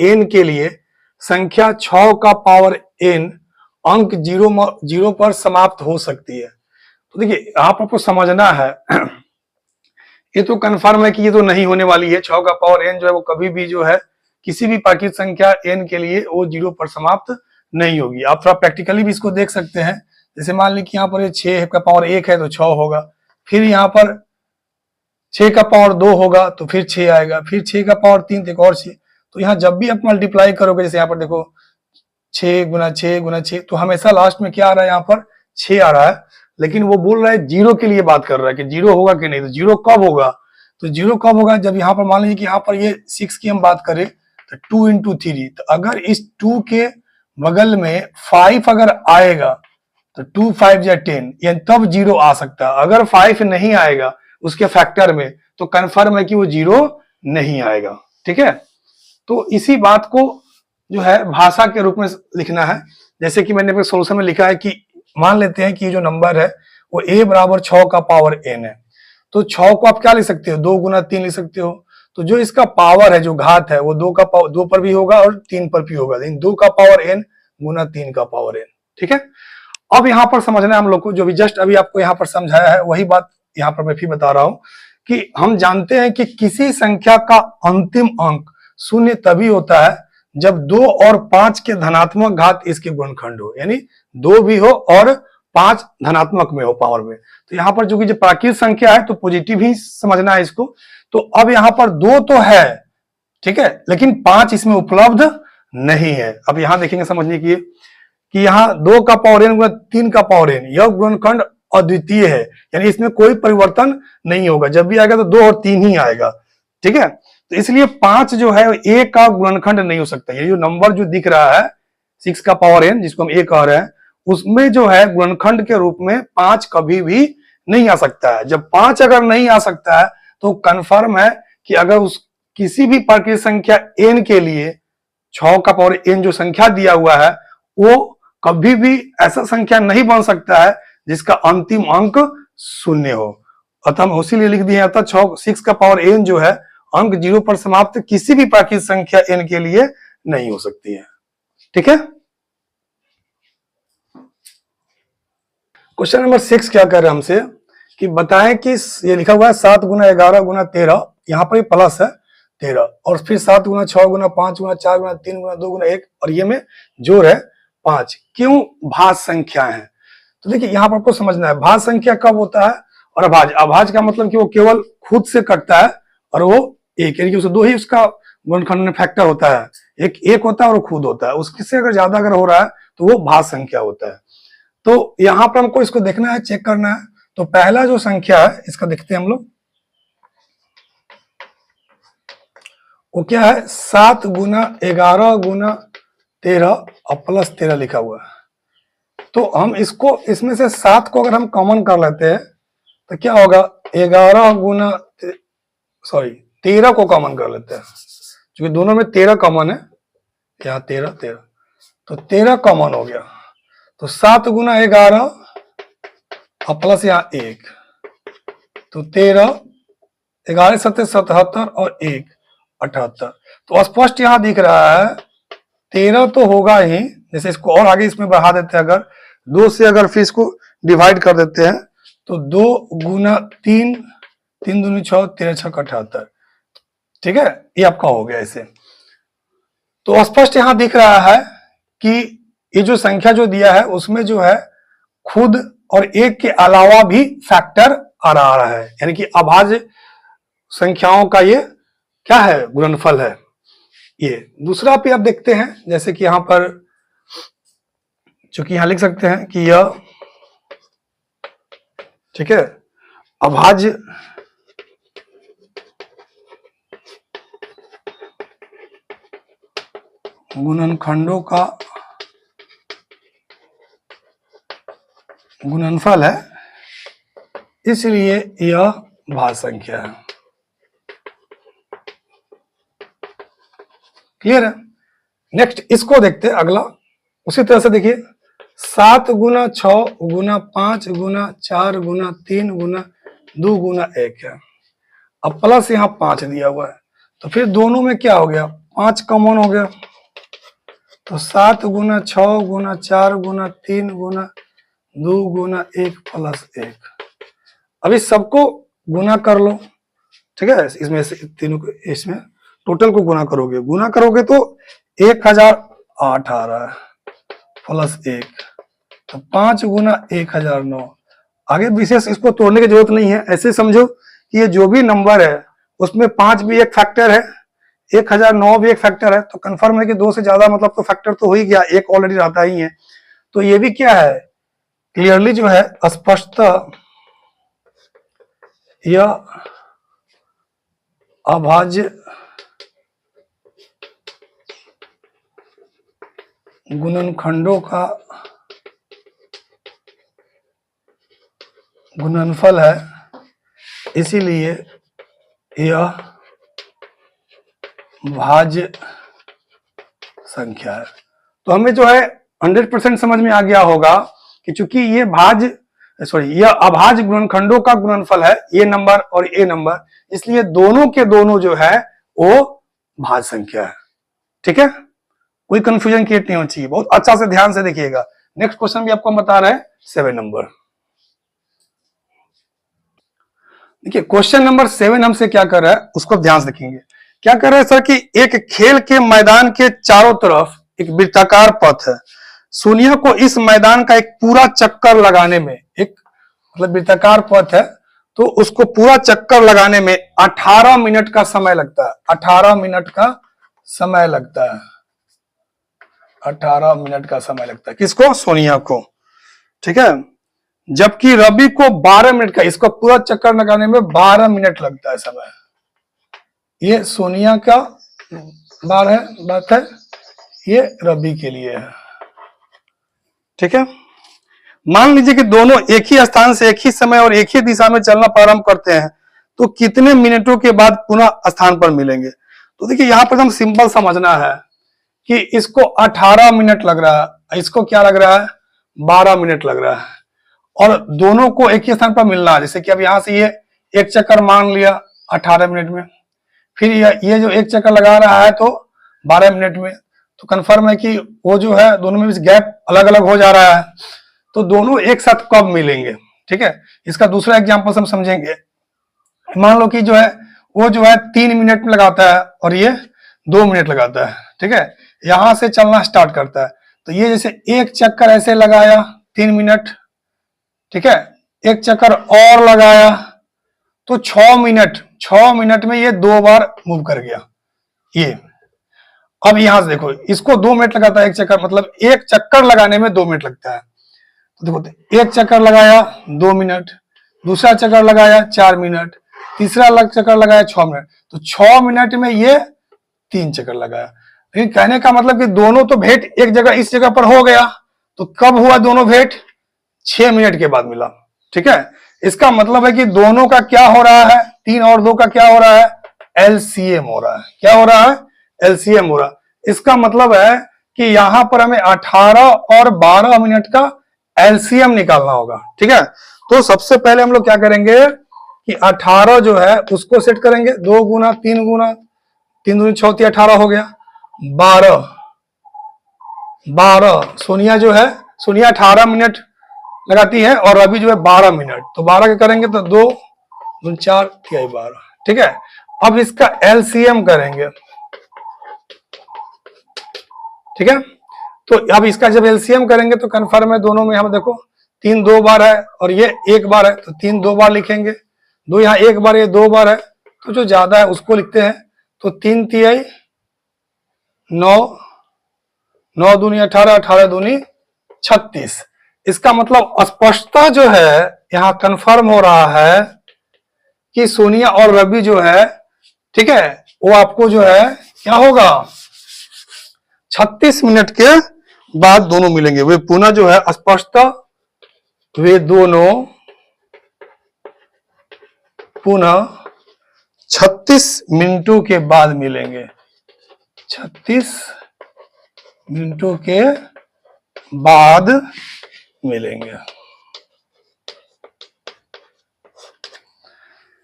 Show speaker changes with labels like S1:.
S1: n के लिए संख्या 6 का पावर n अंक 0 पर समाप्त हो सकती है। तो देखिए यहाँ पर आपको समझना है ये तो कंफर्म है कि ये तो नहीं होने वाली है। 6 का पावर n जो है वो कभी भी जो है किसी भी प्राकृत संख्या n के लिए वो 0 पर समाप्त नहीं होगी। आप थोड़ा प्रैक्टिकली भी इसको देख सकते हैं। जैसे मान ली कि यहाँ पर 6 का पावर 1 है तो 6 होगा, फिर यहाँ पर 6 का पावर 2 होगा तो फिर 6 आएगा, फिर 6 का पावर 3 तो एक और 6। तो यहाँ जब भी आप मल्टीप्लाई करोगे, जैसे यहाँ पर देखो 6 गुना 6 गुना 6, तो हमेशा लास्ट में क्या आ रहा है, यहाँ पर 6 आ रहा है। लेकिन वो बोल रहा है 0 के लिए बात कर रहा है कि 0 होगा कि नहीं। तो 0 कब होगा, तो 0 कब होगा जब यहाँ पर मान लीजिए कि यहाँ पर ये 6 की हम बात करें तो 2 into 3, तो अगर इस 2 के बगल में 5 अगर आएगा तो 2 5 या 10, यानी तब 0 आ सकता है। अगर 5 नहीं आएगा उसके फैक्टर में तो कंफर्म है कि वो 0 नहीं आएगा। ठीक है, तो इसी बात को जो है भाषा के रूप में लिखना है। जैसे कि मैंने अपने सोल्यूशन में लिखा है कि मान लेते हैं कि ये जो नंबर है वो a बराबर 6 का पावर n है, तो 6 को आप क्या लिख सकते हो, 2 गुना 3 लिख सकते हो। तो जो इसका पावर है, जो घात है, वो 2 पर भी होगा और 3 पर भी होगा, लेकिन 2 का पावर n गुना 3 का पावर n। ठीक है, अब यहाँ पर समझना है हम लोग को, जो भी जस्ट अभी आपको यहाँ पर समझाया है वही बात यहाँ पर मैं फिर बता रहा हूं कि हम जानते हैं कि किसी संख्या का अंतिम अंक शून्य तभी होता है जब 2 और 5 के धनात्मक घात इसके गुणनखंड हो, यानी 2 भी हो और 5 धनात्मक में हो पावर में। तो यहाँ पर जो कि जो प्राकृत संख्या है तो पॉजिटिव ही समझना है इसको। तो अब यहाँ पर 2 तो है, ठीक है, लेकिन 5 इसमें उपलब्ध नहीं है। अब यहाँ देखेंगे समझने की कि यहाँ 2 का पावर n गुना 3 का पावर n, यह गुणनखंड अद्वितीय है, यानी इसमें कोई परिवर्तन नहीं होगा। जब भी आएगा तो 2 और 3 ही आएगा। ठीक है, तो इसलिए 5 जो है a का गुणनखंड नहीं हो सकता। ये जो नंबर जो दिख रहा है 6 का पावर n, जिसको हम a कह रहे हैं, उसमें जो है गुणनखंड के रूप में 5 कभी भी नहीं आ सकता है। जब 5 अगर नहीं आ सकता है तो कंफर्म है कि अगर उस किसी भी प्राकृत संख्या n के लिए 6 का पावर n जो संख्या दिया हुआ है वो कभी भी ऐसा संख्या नहीं बन सकता है जिसका अंतिम अंक शून्य हो। अतः हम इसीलिए लिख दिए, अतः 6 का पावर n जो है अंक 0 पर समाप्त किसी भी प्राकृत संख्या n के लिए नहीं हो सकती है। ठीक है, क्वेश्चन नंबर 6 क्या कर रहे हैं हमसे कि बताएं कि ये लिखा हुआ है 7 गुना 11 गुना 13, यहाँ पर प्लस है 13, और फिर 7 गुना 6 गुना 5 गुना 4 गुना 3 गुना 2 गुना 1, और ये में जोड़ है 5, क्यों भाज्य संख्या है। तो देखिए यहाँ पर आपको समझना है भाज्य संख्या कब होता है और अभाज्य। अभाज्य का मतलब कि वो केवल खुद से कटता है और वो एक, यानी कि उससे 2 ही उसका गुणनखंड में फैक्टर होता है, एक होता है और खुद होता है। उससे अगर ज्यादा अगर हो रहा है तो वो भाज्य संख्या होता है। तो यहाँ पर हमको इसको देखना है, चेक करना है। तो पहला जो संख्या है इसका देखते हैं हम लोग, वो क्या है 7 गुना 11 गुना 13 और प्लस 13 लिखा हुआ है। तो हम इसको, इसमें से 7 को अगर हम कॉमन कर लेते हैं तो क्या होगा 11 गुना 13 को कॉमन कर लेते हैं, क्योंकि दोनों में 13 कॉमन है, यहाँ 13 तो 13 कॉमन हो गया। तो 7 गुना 11 और प्लस यहाँ 1, तो 13, 11 7 77 और 1 78। तो स्पष्ट यहाँ दिख रहा है 13 तो होगा ही। जैसे इसको और आगे इसमें बढ़ा देते हैं, अगर 2 से अगर फिर इसको डिवाइड कर देते हैं तो 2 गुना 3, 3 दूनी 6, 13 6 78। ठीक है, ये आपका हो गया ऐसे। तो स्पष्ट यहाँ दिख रहा है कि ये जो संख्या जो दिया है उसमें जो है खुद और एक के अलावा भी फैक्टर आ रहा है, यानी कि अभाज्य संख्याओं का ये क्या है, गुणनफल है। ये दूसरा पे आप देखते हैं, जैसे कि यहां पर चूंकि यहां लिख सकते हैं कि यह ठीक है अभाज्य गुणनखंडों का गुणनफल है, इसलिए यह भाज्य संख्या है। क्लियर है। नेक्स्ट इसको देखते हैं अगला, उसी तरह से देखिए 7 गुना 6 गुना 5 गुना 4 गुना 3 गुना 2 गुना 1 है। अब प्लस यहाँ 5 दिया हुआ है, तो फिर दोनों में क्या हो गया 5 कॉमन हो गया, तो 7 गुना 6 गुना 4 गुना 3 गुना 2 गुना 1 प्लस 1। अभी सबको गुना कर लो, ठीक है, इसमें से तीनों को, इसमें टोटल को गुना करोगे तो 1008 आ रहा है प्लस 1, तो 5 गुना 1009। आगे विशेष इसको तोड़ने की जरूरत नहीं है, ऐसे समझो कि ये जो भी नंबर है उसमें 5 भी एक फैक्टर है, 1009 भी एक फैक्टर है, तो कंफर्म है कि 2 से ज्यादा मतलब तो फैक्टर तो हो ही गया, एक ऑलरेडी रहता ही है। तो ये भी क्या है, क्लियरली जो है स्पष्टतः यह अभाज्य गुणनखंडों का गुणनफल है, इसीलिए यह भाज्य संख्या है। तो हमें जो है 100% समझ में आ गया होगा कि चूंकि ये यह अभाज्य गुणनखंडों का गुणनफल है, ये नंबर और ये नंबर, इसलिए दोनों के दोनों जो है वो भाज्य संख्या है। ठीक है, कोई कंफ्यूजन क्रिएट नहीं होनी चाहिए, बहुत अच्छा से ध्यान से देखिएगा। नेक्स्ट क्वेश्चन भी आपको हम बता रहे हैं 7 नंबर। देखिए क्वेश्चन नंबर 7 हमसे क्या कर रहा है उसको ध्यान से देखेंगे। क्या कर रहा है सर कि एक खेल के मैदान के चारों तरफ एक वृत्ताकार पथ है, सोनिया को इस मैदान का एक पूरा चक्कर लगाने में, एक मतलब वृत्ताकार पथ है तो उसको पूरा चक्कर लगाने में 18 मिनट का समय लगता है, 18 मिनट का समय लगता है, 18 मिनट का समय लगता है। किसको? सोनिया को। ठीक है, जबकि रवि को 12 मिनट का, इसको पूरा चक्कर लगाने में 12 मिनट लगता है समय। ये सोनिया का बात है, ये रवि के लिए है। ठीक है, मान लीजिए कि दोनों एक ही स्थान से एक ही समय और एक ही दिशा में चलना प्रारंभ करते हैं तो कितने मिनटों के बाद पुनः स्थान पर मिलेंगे। तो देखिए यहां पर हम सिंपल समझना है कि इसको 18 मिनट लग रहा है, इसको क्या लग रहा है 12 मिनट लग रहा है, और दोनों को एक ही स्थान पर मिलना है। जैसे कि अब यहां से ये एक चक्कर मान लिया 18 मिनट में, फिर ये जो एक चक्कर लगा रहा है तो 12 मिनट में, तो कंफर्म है कि वो जो है दोनों में गैप अलग अलग हो जा रहा है, तो दोनों एक साथ कब मिलेंगे। ठीक है, इसका दूसरा एग्जांपल हम समझेंगे। मान लो कि जो है वो जो है 3 मिनट में लगाता है और ये 2 मिनट लगाता है। ठीक है, यहां से चलना स्टार्ट करता है, तो ये जैसे एक चक्कर ऐसे लगाया 3 मिनट, ठीक है, एक चक्कर और लगाया तो 6 मिनट में ये 2 बार मूव कर गया। ये अब यहां से देखो, इसको 2 मिनट लगाता है एक चक्कर, मतलब एक चक्कर लगाने में 2 मिनट लगता है। तो देखो एक चक्कर लगाया 2 मिनट, दूसरा चक्कर लगाया 4 मिनट, तीसरा चक्कर लगाया 6 मिनट, तो 6 मिनट में ये 3 चक्कर लगाया। लेकिन कहने का मतलब कि दोनों तो भेंट एक जगह इस जगह पर हो गया, तो कब हुआ दोनों भेंट? 6 मिनट के बाद मिला। ठीक है, इसका मतलब है कि दोनों का क्या हो रहा है, 3 और 2 का क्या हो रहा है, एलसीएम हो रहा है। क्या हो रहा है? एलसीएम हो रहा है। इसका मतलब है कि यहां पर हमें 18 और 12 मिनट का एलसीएम निकालना होगा। ठीक है, तो सबसे पहले हम लोग क्या करेंगे कि 18 जो है उसको सेट करेंगे, 2 गुना 3 गुना 3 दूनी 6 18 हो गया, 12 सोनिया जो है, सोनिया 18 मिनट लगाती है और अभी जो है 12 मिनट, तो 12 के करेंगे तो 2 4 12। ठीक है, अब इसका एलसीएम करेंगे। ठीक है, तो अब इसका जब एलसीएम करेंगे तो कंफर्म है दोनों में, हम देखो 3 2 बार है और ये 1 बार है, तो 3 2 बार लिखेंगे, 2 यहाँ 1 बार, ये 2 बार है, तो जो ज्यादा है उसको लिखते हैं। तो 3 तिहाई 9, 9 दूनी 18, 18 दूनी 36। इसका मतलब स्पष्टता जो है यहां कंफर्म हो रहा है कि सोनिया और रवि जो है, ठीक है, वो आपको जो है क्या होगा 36 मिनट के बाद दोनों मिलेंगे। वे पुनः जो है स्पष्टता, वे दोनों पुनः 36 मिनटों के बाद मिलेंगे, 36 मिनटों के बाद मिलेंगे।